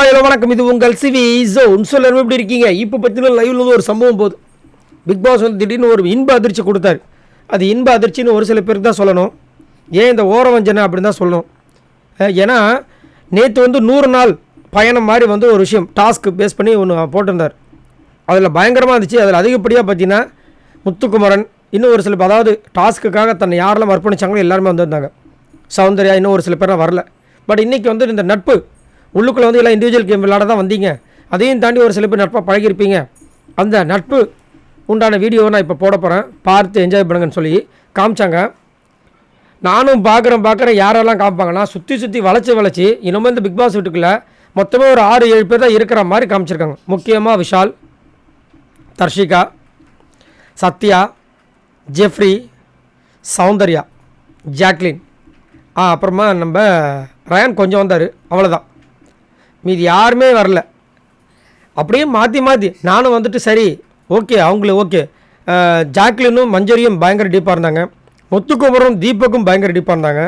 Hello வணக்கம். இது உங்கள் சிவி ஜோன். எல்லாரும் எப்படி இருக்கீங்க? இப்போ பற்றின லைவ்ல ஒரு சம்பவம் போகுது. பிக் பாஸ் வந்து திடீர்னு ஒரு இன்ப அதிர்ச்சி கொடுத்தாரு. அது இன்ப அதிர்ச்சின்னு ஒரு சில பேருக்கு தான் சொல்லணும். ஏன் இந்த ஓரவஞ்சனை அப்படின்னு தான் சொல்லணும். ஏன்னா நேற்று வந்து 100 நாள் பயணம் மாதிரி வந்து ஒரு விஷயம் டாஸ்க்கு பேஸ் பண்ணி ஒன்று போட்டிருந்தார். அதில் பயங்கரமாக இருந்துச்சு. அதில் அதிகப்படியாக பார்த்தீங்கன்னா முத்துக்குமரன் இன்னும் ஒரு சில அதாவது டாஸ்க்குக்காக தன்னை யாரெல்லாம் அர்ப்பணிச்சாங்களோ எல்லாருமே வந்திருந்தாங்க. சௌந்தர்யா இன்னும் ஒரு சில பேர்லாம் வரல. பட் இன்றைக்கி வந்து இந்த நட்பு உள்ளுக்குள்ளே வந்து எல்லாம் இண்டிவிஜுவல் கேம் விளையாட தான் வந்தீங்க. அதையும் தாண்டி ஒரு சில பேர் நட்பாக பழகிருப்பீங்க. அந்த நட்பு உண்டான வீடியோவை நான் இப்போ போட போகிறேன். பார்த்து என்ஜாய் பண்ணுங்கன்னு சொல்லி காமிச்சாங்க. நானும் பார்க்குறேன் யாரெல்லாம் காமிப்பாங்கன்னா சுற்றி வளைச்சி இன்னமும் இந்த பிக் பாஸ் வீட்டுக்குள்ளே மொத்தமே ஒரு 6-7 பேர் தான் இருக்கிற மாதிரி காமிச்சிருக்காங்க. முக்கியமாக விஷால், தர்ஷிகா, சத்யா, ஜெஃப்ரி, சௌந்தர்யா, ஜாக்லின், அப்புறமா நம்ம ரயான் கொஞ்சம் வந்தார், அவ்வளோதான். மீதி யாருமே வரல. அப்படியே மாற்றி நானும் வந்துட்டு சரி ஓகே அவங்களுக்கு ஓகே. ஜாக்லினும் மஞ்சரியும் பயங்கர டீப்பாக இருந்தாங்க. முத்துக்குமரும் தீபக்கும் பயங்கர டீப்பாக இருந்தாங்க.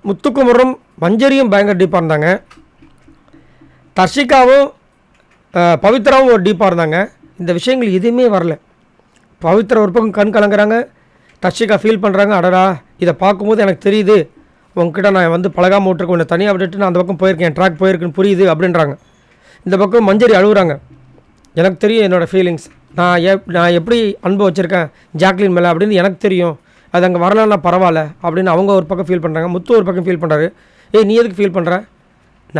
முத்துக்குமரும் மஞ்சரியும் பயங்கர டீப்பாக இருந்தாங்க. தர்ஷிகாவும் பவித்ராவும் ஒரு டீப்பாக இருந்தாங்க. இந்த விஷயங்கள் எதுவுமே வரல. பவித்ரா ஒரு பக்கம் கண் கலங்குறாங்க, தர்ஷிகா ஃபீல் பண்ணுறாங்க. அடடா இதை பார்க்கும்போது எனக்கு தெரியுது உங்ககிட்ட நான் வந்து பழகாமல் விட்டுருக்கேன், உன்னை தனியாக விட்டுட்டு நான் அந்த பக்கம் போயிருக்கேன், ட்ராக் போயிருக்குன்னு புரியுது அப்படின்றாங்க. இந்த பக்கம் மஞ்சரி அழுகுறாங்க. எனக்கு தெரியும் என்னோடய ஃபீலிங்ஸ், நான் எப்படி அன்பு வச்சுருக்கேன் ஜாக்லின் மேலே அப்படின்னு எனக்கு தெரியும். அது அங்கே வரலன்னா பரவாயில்ல அப்படின்னு அவங்க ஒரு பக்கம் ஃபீல் பண்ணுறாங்க. முத்து ஒரு பக்கம் ஃபீல் பண்ணுறாரு. நீ எதுக்கு ஃபீல் பண்ணுற,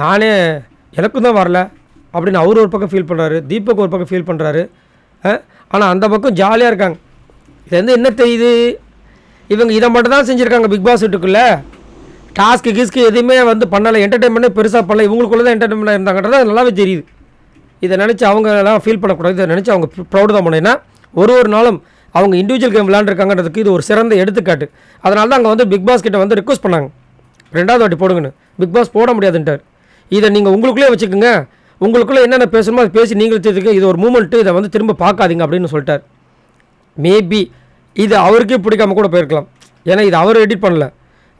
நானே எனக்கும் தான் வரல அப்படின்னு அவர் ஒரு பக்கம் ஃபீல் பண்ணுறாரு. தீபக் ஒரு பக்கம் ஃபீல் பண்ணுறாரு. ஆனால் அந்த பக்கம் ஜாலியாக இருக்காங்க. இது வந்து என்ன தெரியுது, இவங்க இதை மட்டும் தான் செஞ்சுருக்காங்க பிக் பாஸ் வீட்டுக்குள்ளே. டாஸ்க்கு கீஸ்க்கு எதுவுமே வந்து பண்ணலை, என்டர்டைன்மெண்ட்டே பெருசாக பண்ணல. இவங்களுக்குள்ளே தான் என்டர்டைன்மெண்ட்டாக இருந்தாங்கன்றது நல்லாவே தெரியுது. இதை நினச்சி அவங்கெல்லாம் ஃபீல் பண்ணக்கூடாது. இதை நினச்சி அவங்க ப்ரௌடு தான் பண்ணேன். ஏன்னா ஒரு நாளும் அவங்க இண்டிவிஜுவல் கேம் விளையாண்டுருக்காங்கன்றதுக்கு இது ஒரு சிறந்த எடுத்துக்காட்டு. அதனால தான் அங்கே வந்து பிக் பாஸ் கிட்ட வந்து ரிக்வஸ்ட் பண்ணாங்க 2வது வாட்டி போடுங்கன்னு. பிக் பாஸ் போட முடியாதுன்ட்டார். இதை நீங்கள் உங்களுக்குள்ளே வச்சுக்கோங்க, உங்களுக்குள்ளே என்னென்ன பேசணுமோ அதை பேசி நீங்களும் தெரிஞ்சுக்க, இது ஒரு மூமெண்ட்டு, இதை வந்து திரும்ப பார்க்காதீங்க அப்படின்னு சொல்லிட்டார். மேபி இது அவருக்கே பிடிக்காம கூட போயிருக்கலாம். ஏன்னா இது அவர் எடிட் பண்ணல,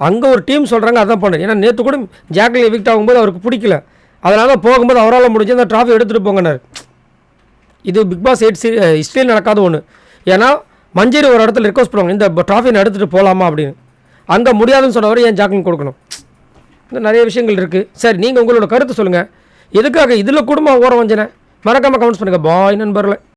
அங்கே ஒரு டீம் சொல்கிறாங்க அதான் பண்ணு. ஏன்னா நேற்று கூட ஜாக்லின் எவிக்ட் ஆகும்போது அவருக்கு பிடிக்கல, அதனால தான் போகும்போது அவரால் முடிஞ்சு அந்த ட்ராஃபி எடுத்துகிட்டு போங்கன்னார். இது பிக் பாஸ் 8 ஹிஸ்ட்ரியில் நடக்காத ஒன்று. ஏன்னா மஞ்சரி ஒரு இடத்துல ரிக்வஸ்ட் பண்ணுவாங்க, இந்த ட்ராஃபி நான் எடுத்துகிட்டு போகலாமா அப்படின்னு. அங்கே முடியாதுன்னு சொன்னவரை ஏன் ஜாக்லின் கொடுக்கணும்? இந்த நிறைய விஷயங்கள் இருக்குது. சரி, நீங்கள் உங்களோட கருத்து சொல்லுங்கள். எதுக்காக இதில் குடும்பம் ஓரம் வஞ்சனை? மறக்காமல் கமெண்ட்ஸ் பண்ணுங்கள். பாய் நண்பர்களே.